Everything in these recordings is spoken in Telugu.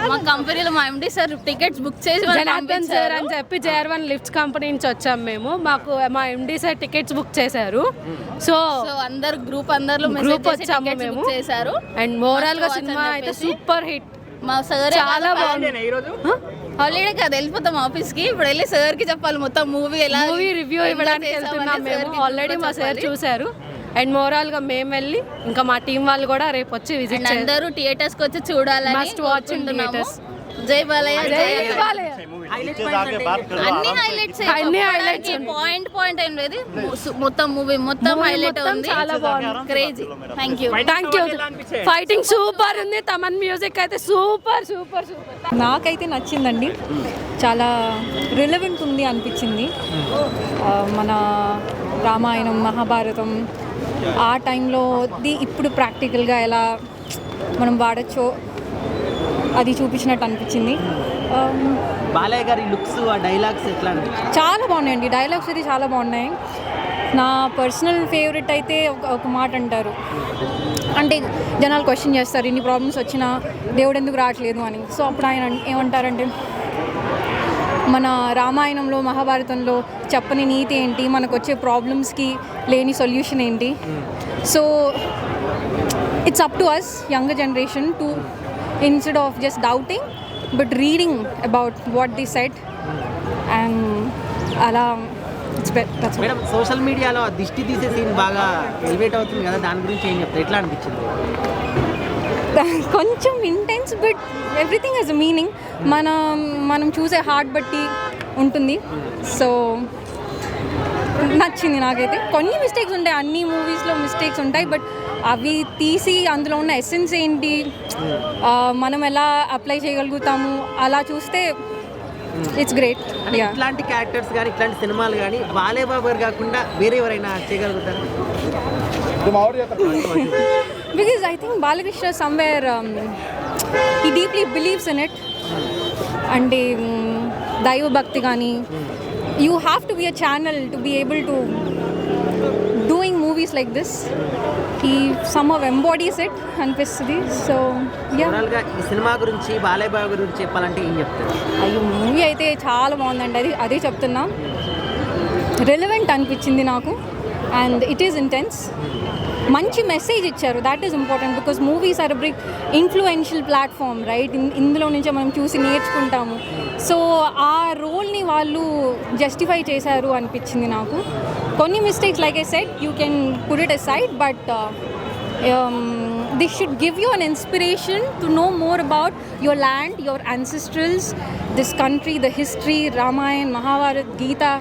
మా కంపెనీలో మా ఎండి సార్ టికెట్స్ బుక్ చేసి జనార్దన్ సార్ అని చెప్పి JR1 లిఫ్ట్స్ కంపెనీ నుంచి వచ్చాం మేము. మాకు మా ఎండి సార్ టికెట్స్ బుక్ చేశారు. సో అందరు గ్రూప్ అందరిలో గ్రూప్ వచ్చాము మేము చేశారు. అండ్ ఓవరాల్ గా సినిమా అయితే సూపర్ హిట్. మా సార్ చాలా బాగుంది. హాలిడే కదా వెళ్ళిపోతాం ఆఫీస్ కి. ఇప్పుడు వెళ్ళి సార్ కి చెప్పాలి మొత్తం మూవీ ఎలా మూవీ రివ్యూ ఇవ్వడానికి వెళ్తున్నాం మేము. ఆల్రెడీ మా సార్ చూశారు. అండ్ మోరల్ గా మేము వెళ్ళి ఇంకా మా టీం వాళ్ళు కూడా రేపు వచ్చి విజిట్ చేస్తారు. అందరూ థియేటర్స్ కి వచ్చి చూడాలని మస్ట్ వాచ్ ఇన్ థియేటర్స్. జై బాలయ్య, జై బాలయ్య. అన్ని హైలైట్స్ పాయింట్ ఏం లేదు. మొత్తం మూవీ మొత్తం హైలైట్ ఉంది. చాలా బాగుంది. Crazy. Thank you. Fighting super ఉంది. తమన్ మ్యూజిక్ అయితే సూపర్ సూపర్ సూపర్. నాకైతే నచ్చిందండి. చాలా రిలవెంట్ ఉంది అనిపించింది. మన రామాయణం మహాభారతం ఆ టైంలో ఇప్పుడు ప్రాక్టికల్గా ఎలా మనం వాడచ్చో అది చూపించినట్టు అనిపించింది. బాలయ్య గారి లుక్స్ ఆ డైలాగ్స్ ఎట్లా అనిపించింది? చాలా బాగున్నాయండి. డైలాగ్స్ అయితే చాలా బాగున్నాయి. నా పర్సనల్ ఫేవరెట్ అయితే ఒక మాట అంటారు, అంటే జనాలు క్వశ్చన్ చేస్తారు ఇన్ని ప్రాబ్లమ్స్ వచ్చినా దేవుడు ఎందుకు రావట్లేదు అని. సో అప్పుడు ఆయన ఏమంటారంటే, మన రామాయణంలో మహాభారతంలో చెప్పని నీతి ఏంటి, మనకు వచ్చే ప్రాబ్లమ్స్కి లేని సొల్యూషన్ ఏంటి. So it's up to us younger generation to instead of just doubting but reading about what they said and ala it's better. Madam social మీడియాలో దిష్టి తీసే సీన్ బాగా ఎలివేట్ అవుతుంది కదా, దాని గురించి ఏం చెప్తారు? ఎట్లా అనిపించింది? కొంచెం intense but everything has a meaning. మనం చూసే హార్ట్ బట్టి ఉంటుంది. సో నచ్చింది నాకైతే. కొన్ని మిస్టేక్స్ ఉంటాయి, అన్ని మూవీస్లో మిస్టేక్స్ ఉంటాయి, బట్ అవి తీసి అందులో ఉన్న ఎసెన్స్ ఏంటి, మనం ఎలా అప్లై చేయగలుగుతాము అలా చూస్తే ఇట్స్ గ్రేట్. ఇట్లాంటి క్యారెక్టర్స్ కానీ ఇట్లాంటి సినిమాలు కానీ బాలయ్య బాబు గారు కాకుండా వేరే ఎవరైనా చేయగలుగుతారు? Because I think Balakrishna somewhere he deeply believes in it. అంటే దైవభక్తి కానీ, you have to be a channel to be able to doing movies like this. He somehow embodies it అనిపిస్తుంది. సో ఓవరాల్గా ఈ సినిమా గురించి బాలయ్య బాబు గురించి చెప్పాలంటే ఏం చెప్తారు? అయ్యో మూవీ అయితే చాలా బాగుందండి. అదే చెప్తున్నా, రిలవెంట్ అనిపించింది నాకు. And it is intense. మంచి మెసేజ్ ఇచ్చారు. That is important because movies are big influential platform, right? ఇందులో నుంచే మనం చూసి నేర్చుకుంటాము. సో ఆ రోల్ని వాళ్ళు జస్టిఫై చేశారు అనిపించింది నాకు. కొన్ని mistakes like I said you can put it aside, but this should give you an inspiration to know more about your land, your ancestrals, this country, the history, Ramayana, Mahabharata, Gita.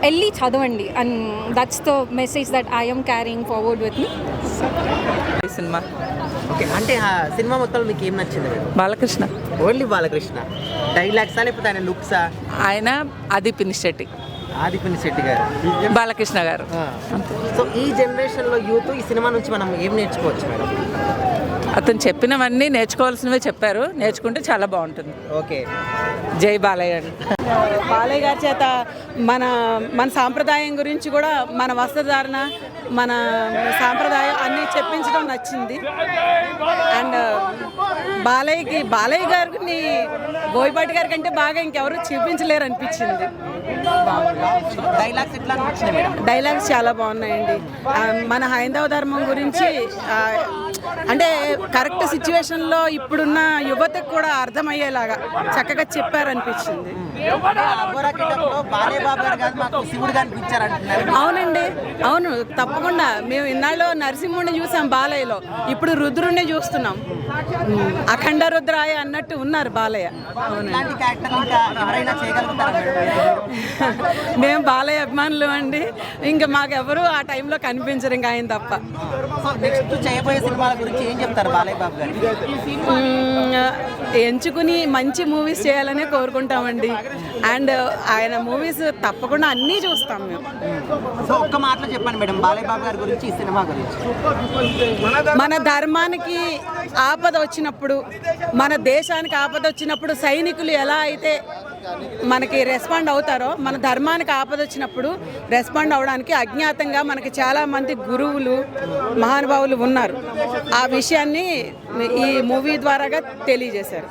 వెళ్ళి చదవండి. And that's the message that I am carrying forward with me. Cinema okay. అంటే ఆ సినిమా మొత్తంలో మీకు ఏం నచ్చింది? బాలకృష్ణ. ఓన్లీ బాలకృష్ణ డైలాగ్సా లేకపోతే ఆయన లుక్సా? ఆయన ఆదిపిని శెట్టి, ఆదిపిని శెట్టి గారు, బాలకృష్ణ గారు. సో ఈ జనరేషన్లో యూత్ ఈ సినిమా నుంచి మనం ఏం నేర్చుకోవచ్చు మేడం? అతను చెప్పినవన్నీ నేర్చుకోవాల్సినవే చెప్పారు. నేర్చుకుంటే చాలా బాగుంటుంది. ఓకే. జై బాలయ్య. బాలయ్య గారి చేత మన సాంప్రదాయం గురించి కూడా, మన వస్త్రధారణ, మన సాంప్రదాయం అన్నీ చెప్పించడం నచ్చింది. అండ్ బాలయ్య గారిని బోయపాటి గారి కంటే బాగా ఇంకెవరు చూపించలేరు అనిపించింది. డైలాగ్స్ ఎట్లా అనిపించినాయి మేడం? డైలాగ్స్ చాలా బాగున్నాయండి. మన హైందవ ధర్మం గురించి, అంటే కరెక్ట్ సిచ్యువేషన్లో ఇప్పుడున్న యువతకు కూడా అర్థమయ్యేలాగా చక్కగా చెప్పారనిపించింది. అవునండి, అవును, తప్పకుండా. మేము ఇన్నాళ్ళు నరసింహుడిని చూసాం బాలయ్యలో, ఇప్పుడు రుద్రుడిని చూస్తున్నాం. అఖండ రుద్రాయ అన్నట్టు ఉన్నారు బాలయ్య. మేము బాలయ్య అభిమానులు అండి. ఇంకా మాకెవరు ఆ టైంలో కనిపించరు, ఇంకా ఆయన తప్ప. ఎంచుకుని మంచి మూవీస్ చేయాలనే కోరుకుంటామండి. అండ్ ఆయన మూవీస్ తప్పకుండా అన్నీ చూస్తాం మేము. ఒక్క మాటలో చెప్పండి మేడం బాలయ్య బాబు గారి గురించి, ఈ సినిమా గురించి. మన ధర్మానికి ఆపద వచ్చినప్పుడు, మన దేశానికి ఆపద వచ్చినప్పుడు సైనికులు ఎలా అయితే మనకి రెస్పాండ్ అవుతారో, మన ధర్మానికి ఆపద వచ్చినప్పుడు రెస్పాండ్ అవడానికి అజ్ఞాతంగా మనకి చాలామంది గురువులు, మహానుభావులు ఉన్నారు. ఆ విషయాన్ని ఈ మూవీ ద్వారాగా తెలియజేశారు.